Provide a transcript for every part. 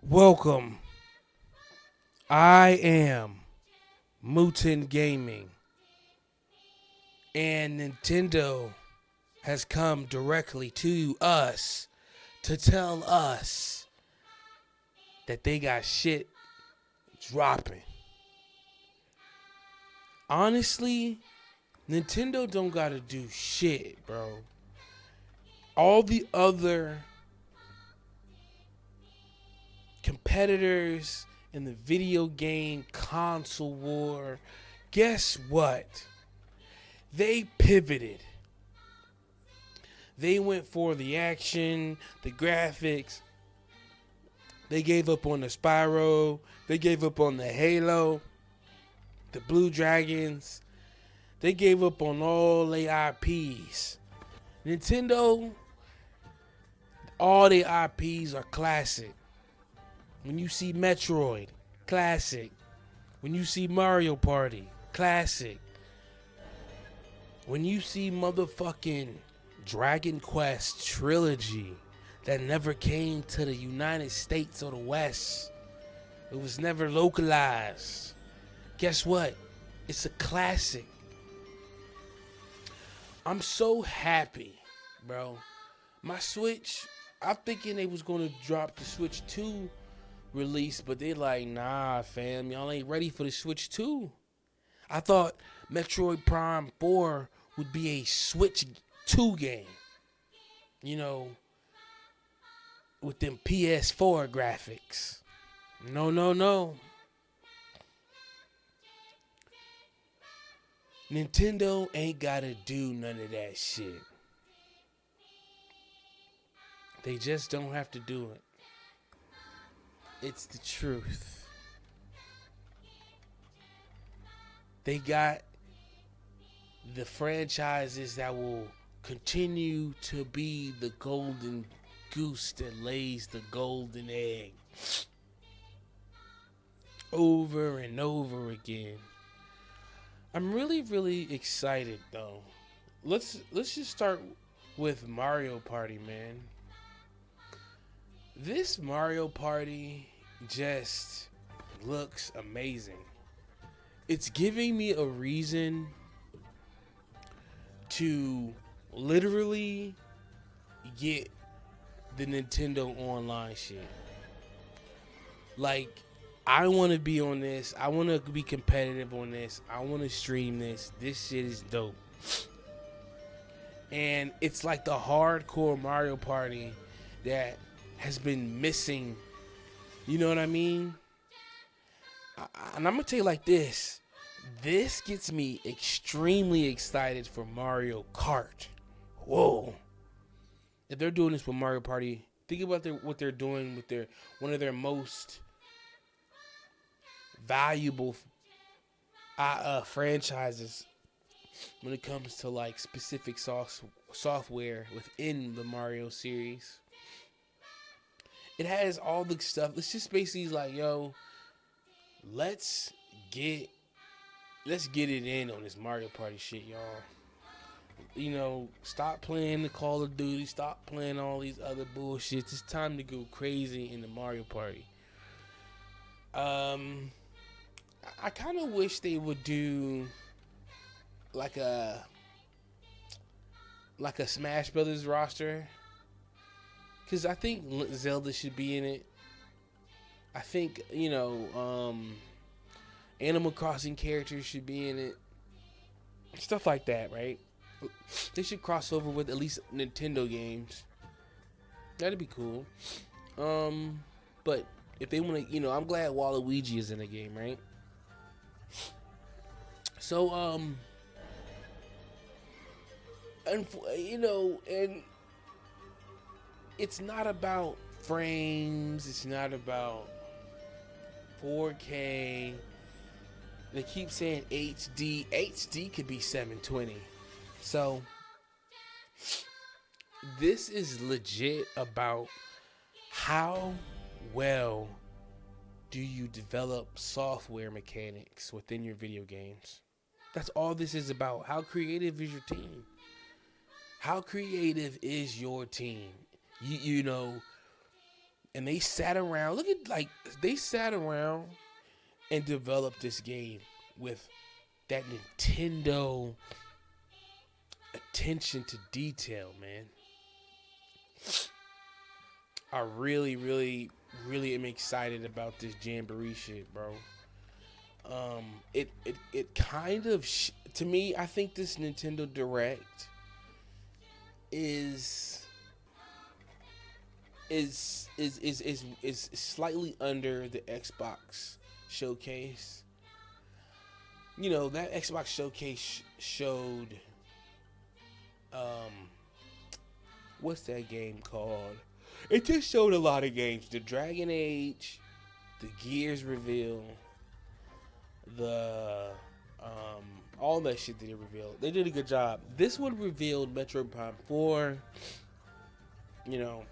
Welcome. I am Muten Gaming, and Nintendo has come directly to us to tell us that they got shit dropping. Honestly, Nintendo don't gotta do shit, bro. All the other competitors in the video game console war, guess what? They pivoted. They went for the action, the graphics. They gave up on the Spyro. They gave up on the Halo, the Blue Dragons. They gave up on all their IPs. Nintendo, all their IPs are classic. When you see Metroid, classic. When you see Mario Party, classic. When you see motherfucking Dragon Quest trilogy that never came to the United States or the West, it was never localized. Guess what? It's a classic. I'm so happy, bro. My Switch, I'm thinking they was gonna drop the Switch 2 release, but they like, nah, fam, y'all ain't ready for the Switch 2. I thought Metroid Prime 4 would be a Switch 2 game. You know, with them PS4 graphics. No. Nintendo ain't gotta do none of that shit. They just don't have to do it. It's the truth. They got the franchises that will continue to be the golden goose that lays the golden egg over and over again. I'm really excited though. Let's just start with Mario Party, man. This Mario Party just looks amazing. It's giving me a reason to literally get the Nintendo Online shit. Like, I want to be on this. I want to be competitive on this. I want to stream this. This shit is dope. And it's like the hardcore Mario Party that has been missing. You know what I mean? And I'm going to tell you like this. This gets me extremely excited for Mario Kart. Whoa. If they're doing this with Mario Party, think about what they're doing with one of their most valuable franchises when it comes to like specific software within the Mario series. It has all the stuff. It's just basically like, yo, let's get it in on this Mario Party shit, y'all. You know, stop playing the Call of Duty. Stop playing all these other bullshits. It's time to go crazy in the Mario Party. I kind of wish they would do like a Smash Brothers roster, because I think Zelda should be in it. I think, you know, Animal Crossing characters should be in it. Stuff like that, right? They should cross over with at least Nintendo games. That'd be cool. But if they want to, you know, I'm glad Waluigi is in the game, right? So, and you know, and it's not about frames. It's not about 4K. They keep saying HD. HD could be 720. So, this is legit about how well do you develop software mechanics within your video games. That's all this is about. How creative is your team? How creative is your team? You know, And they sat around. Look at they sat around and developed this game with that Nintendo attention to detail, man. I really, really, really am excited about this Jamboree shit, bro. It kind of to me, I think this Nintendo Direct is slightly under the Xbox showcase. You know, that Xbox showcase showed what's that game called? It just showed a lot of games. The Dragon Age, the Gears reveal, the all that shit that they revealed. They did a good job. This one revealed Metroid Prime 4. You know,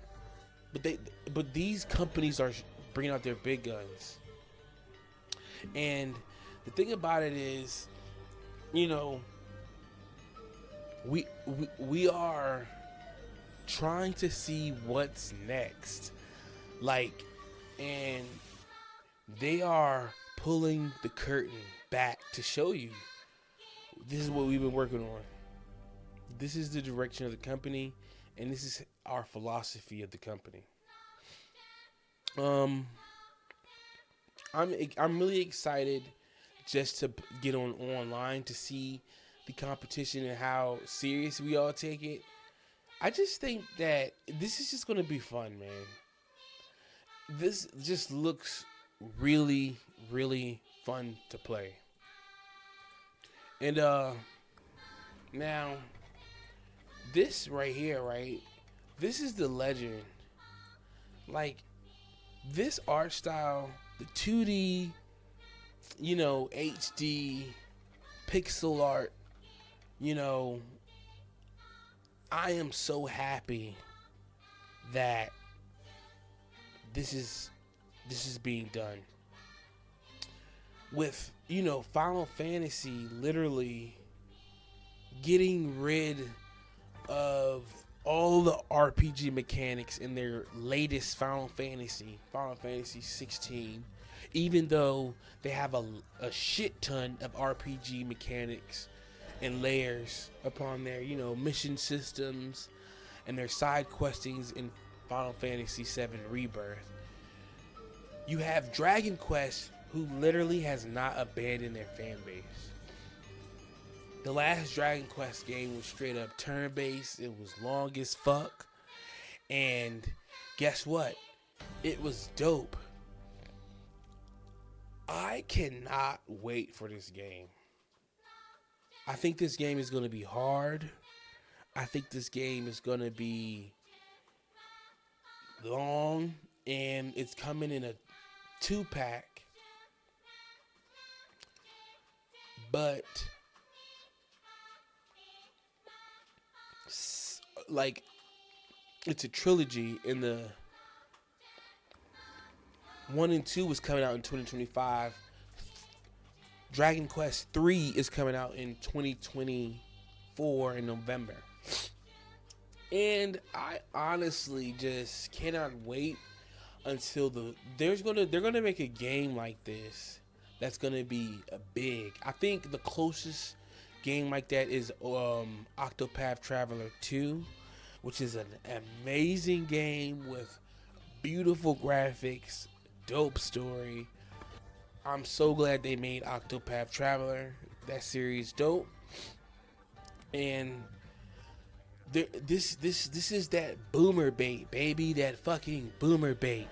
but these companies are bringing out their big guns. And the thing about it is, you know, we are trying to see what's next. Like, and they are pulling the curtain back to show you this is what we've been working on. This is the direction of the company, and this is our philosophy of the company. I'm really excited just to get online to see the competition and how serious we all take it. I just think that this is just gonna be fun, man. This just looks really, really fun to play. And now this right here, right? This is the legend. Like, this art style, the 2D, you know, HD, pixel art, you know, I am so happy that this is being done. With, you know, Final Fantasy literally getting rid of all the RPG mechanics in their latest Final Fantasy 16, even though they have a shit ton of RPG mechanics and layers upon their, you know, mission systems and their side questings in Final Fantasy 7 Rebirth. You have Dragon Quest, who literally has not abandoned their fan base. The last Dragon Quest game was straight up turn-based. It was long as fuck. And guess what? It was dope. I cannot wait for this game. I think this game is going to be hard. I think this game is going to be long. And it's coming in a 2-pack. But like, it's a trilogy, and the 1 and 2 was coming out in 2025. Dragon Quest 3 is coming out in 2024 in November. And I honestly just cannot wait until they're gonna make a game like this that's gonna be a big. I think the closest game like that is Octopath Traveler 2, which is an amazing game with beautiful graphics, dope story. I'm so glad they made Octopath Traveler. That series dope. And this is that boomer bait, baby, that fucking boomer bait.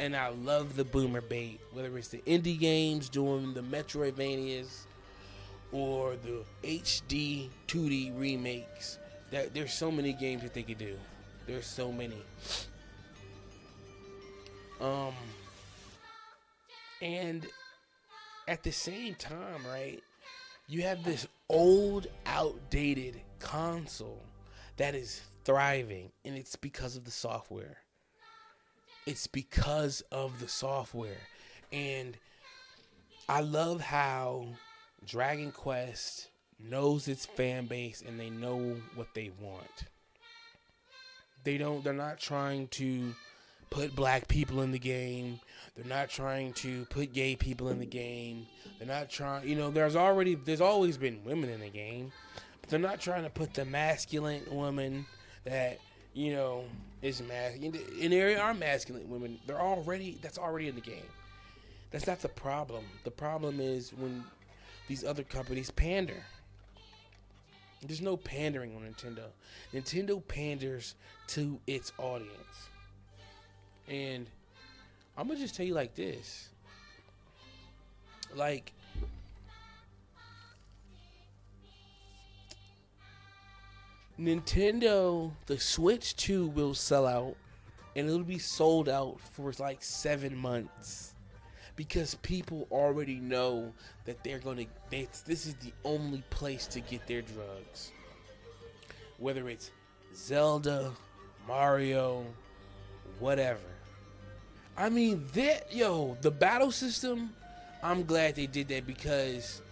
And I love the boomer bait, whether it's the indie games doing the Metroidvanias or the HD 2D remakes. There's so many games that they could do. There's so many. And at the same time, right, you have this old, outdated console that is thriving, and it's because of the software. It's because of the software. And I love how Dragon Quest knows its fan base and they know what they want. They're not trying to put black people in the game. They're not trying to put gay people in the game. They're not trying, there's always been women in the game, but they're not trying to put the masculine woman that, is masculine. And there are masculine women. That's already in the game. That's not the problem. The problem is when these other companies pander. There's no pandering on Nintendo. Nintendo panders to its audience. And I'm going to just tell you like this. Like, Nintendo, the Switch 2 will sell out, and it'll be sold out for like 7 months. Because people already know that this is the only place to get their drugs. Whether it's Zelda, Mario, whatever. I mean, the battle system, I'm glad they did that because,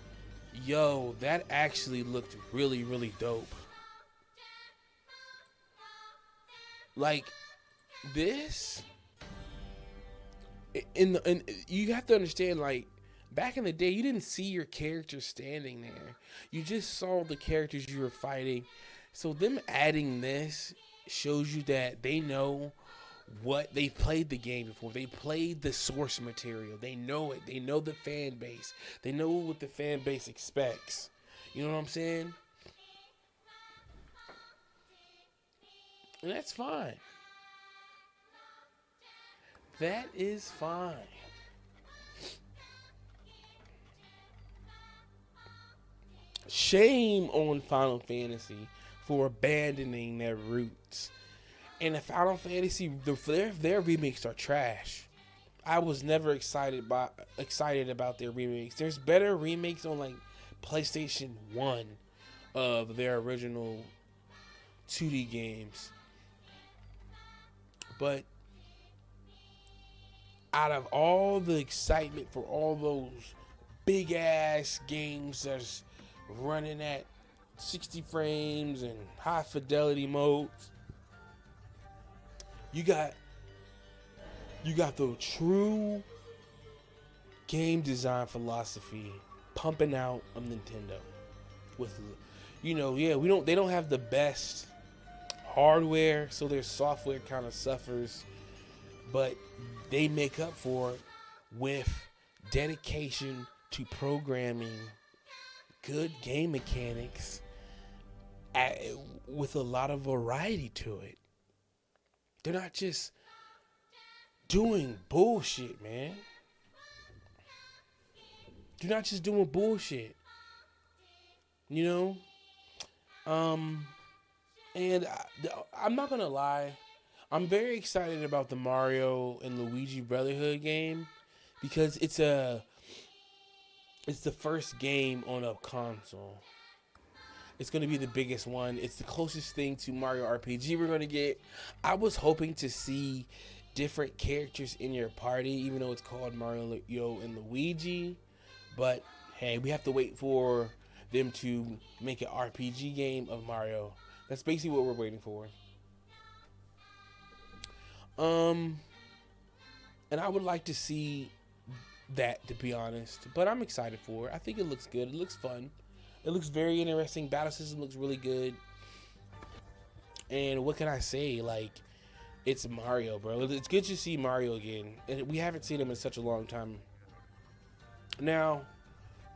that actually looked really, really dope. Like, this... And you have to understand, like, back in the day, you didn't see your character standing there. You just saw the characters you were fighting. So them adding this shows you that they know what they played the game before. They played the source material. They know it. They know the fan base. They know what the fan base expects. You know what I'm saying? And that's fine. That is fine. Shame on Final Fantasy for abandoning their roots. And the Final Fantasy, their remakes are trash. I was never excited about their remakes. There's better remakes on like PlayStation 1 of their original 2D games. But out of all the excitement for all those big ass games that's running at 60 frames and high fidelity modes, you got the true game design philosophy pumping out of Nintendo with, they don't have the best hardware, so their software kind of suffers, but they make up for it with dedication to programming, good game mechanics, with a lot of variety to it. They're not just doing bullshit, man. They're not just doing bullshit. And I'm not gonna lie, I'm very excited about the Mario and Luigi Brotherhood game because it's the first game on a console. It's going to be the biggest one. It's the closest thing to Mario RPG we're going to get. I was hoping to see different characters in your party, even though it's called Mario and Luigi. But hey, we have to wait for them to make an RPG game of Mario. That's basically what we're waiting for. And I would like to see that, to be honest. But I'm excited for it. I think it looks good. It looks fun. It looks very interesting. Battle system looks really good. And what can I say? Like, it's Mario, bro. It's good to see Mario again. And we haven't seen him in such a long time. Now,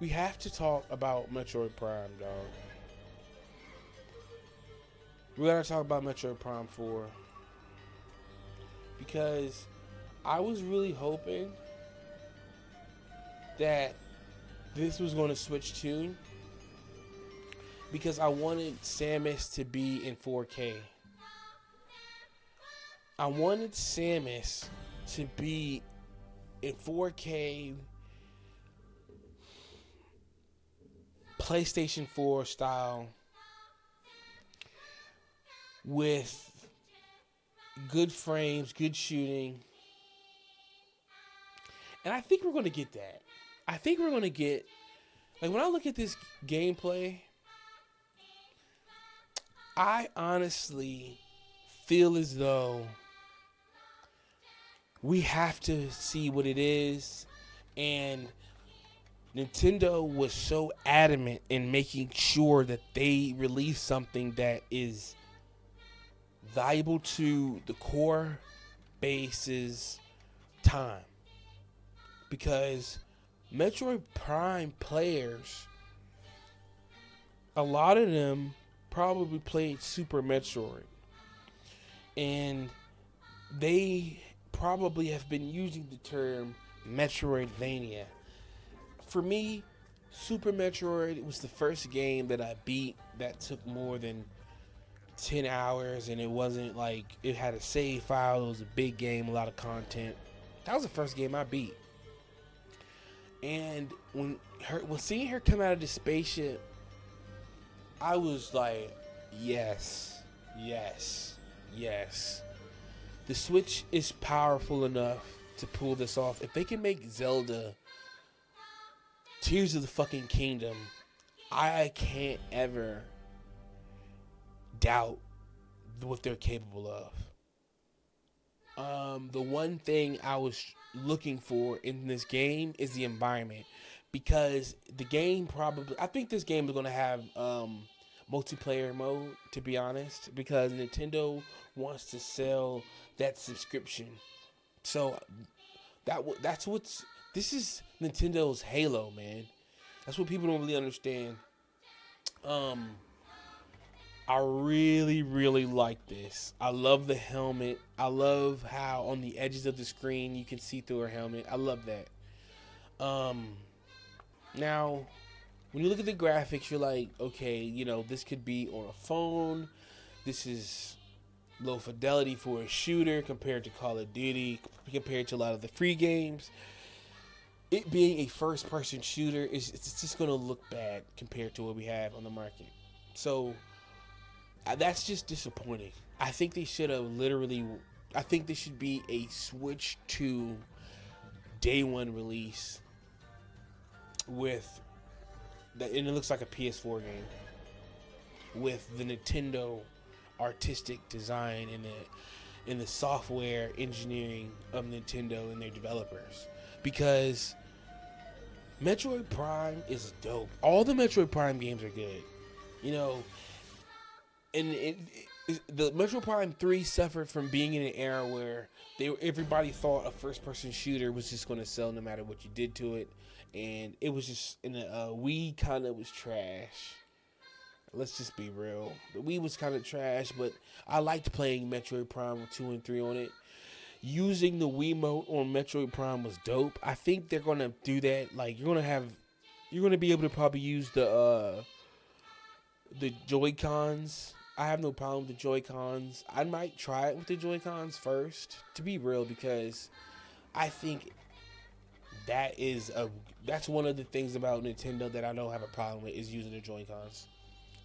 we have to talk about Metroid Prime, dog. We gotta talk about Metroid Prime 4. Because I was really hoping that this was going to switch too. Because I wanted Samus to be in 4K. I wanted Samus to be in 4K PlayStation 4 style with good frames, good shooting. And I think we're going to get that. I think we're going to get, like, when I look at this gameplay, I honestly feel as though we have to see what it is. And Nintendo was so adamant in making sure that they release something that is valuable to the core base's time. Because Metroid Prime players, a lot of them probably played Super Metroid. And they probably have been using the term Metroidvania. For me, Super Metroid was the first game that I beat that took more than 10 hours, and it wasn't like it had a save file. It was a big game, a lot of content. That was the first game I beat. And when seeing her come out of the spaceship, I was like, yes, yes, yes. The Switch is powerful enough to pull this off. If they can make Zelda Tears of the fucking Kingdom, I can't ever doubt what they're capable of. The one thing I was looking for in this game is the environment, because the game I think this game is going to have multiplayer mode, to be honest, because Nintendo wants to sell that subscription. So this is Nintendo's Halo, man. That's what people don't really understand. I really, really like this. I love the helmet. I love how on the edges of the screen you can see through her helmet. I love that. Now, when you look at the graphics, you're like, okay, this could be on a phone. This is low fidelity for a shooter compared to Call of Duty, compared to a lot of the free games. It being a first-person shooter, it's just going to look bad compared to what we have on the market. So that's just disappointing. I think they should have I think there should be a Switch 2 day one release with that, and it looks like a PS4 game with the Nintendo artistic design and the software engineering of Nintendo and their developers. Because Metroid Prime is dope. All the Metroid Prime games are good. And the Metroid Prime 3 suffered from being in an era where everybody thought a first-person shooter was just going to sell no matter what you did to it. And it was just, Wii kind of was trash. Let's just be real. The Wii was kind of trash, but I liked playing Metroid Prime 2 and 3 on it. Using the Wiimote on Metroid Prime was dope. I think they're going to do that. Like, you're going to be able to probably use the Joy-Cons. I have no problem with the Joy-Cons. I might try it with the Joy-Cons first, to be real, because I think that's one of the things about Nintendo that I don't have a problem with, is using the Joy-Cons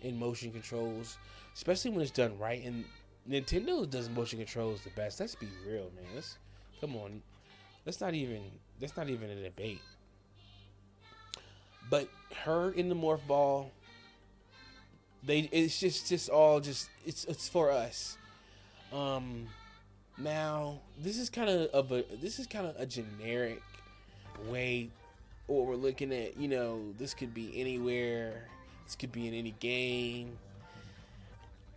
in motion controls, especially when it's done right. And Nintendo does motion controls the best. Let's be real, man. Come on. That's not even a debate. But her in the morph ball, it's for us. Now this is kind of a generic way what we're looking at. This could be anywhere. This could be in any game.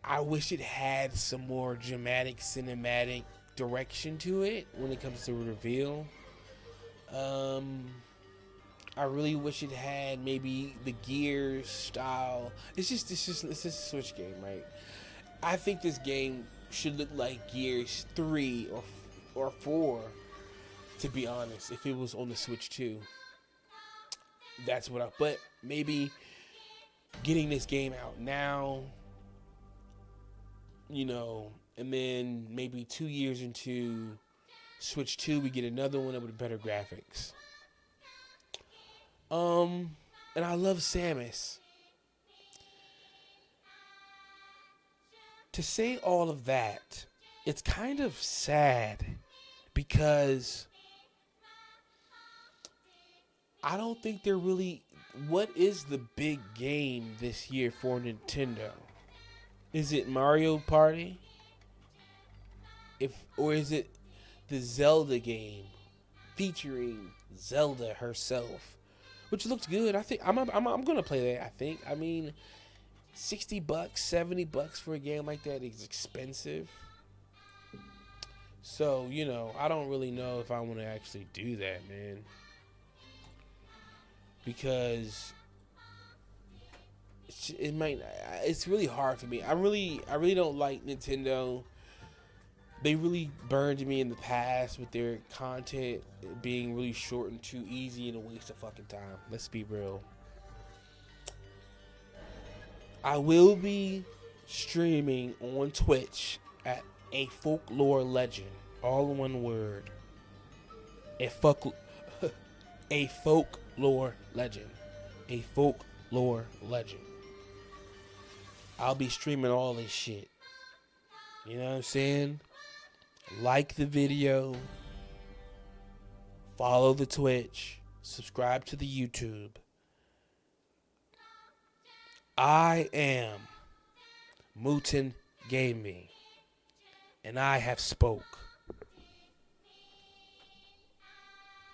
I wish it had some more dramatic, cinematic direction to it when it comes to reveal. I really wish it had maybe the Gears style. It's just a Switch game, right? I think this game should look like Gears 3 or 4, to be honest, if it was on the Switch 2. But maybe getting this game out now, and then maybe 2 years into Switch 2, we get another one with better graphics. And I love Samus. To say all of that, it's kind of sad, because I don't think they're really... What is the big game this year for Nintendo? Is it Mario Party? Or is it the Zelda game featuring Zelda herself, which looks good. I think I'm gonna play that. I mean, $60, $70 for a game like that is expensive. So, you know, I don't really know if I want to actually do that, man. Because it's really hard for me. I really don't like Nintendo. They really burned me in the past with their content being really short and too easy and a waste of fucking time. Let's be real. I will be streaming on Twitch at afolklorelegend. All in one word. A folklore legend. A folklore legend. I'll be streaming all this shit. You know what I'm saying? Like the video. Follow the Twitch. Subscribe to the YouTube. I am Muten Gaming. And I have spoke.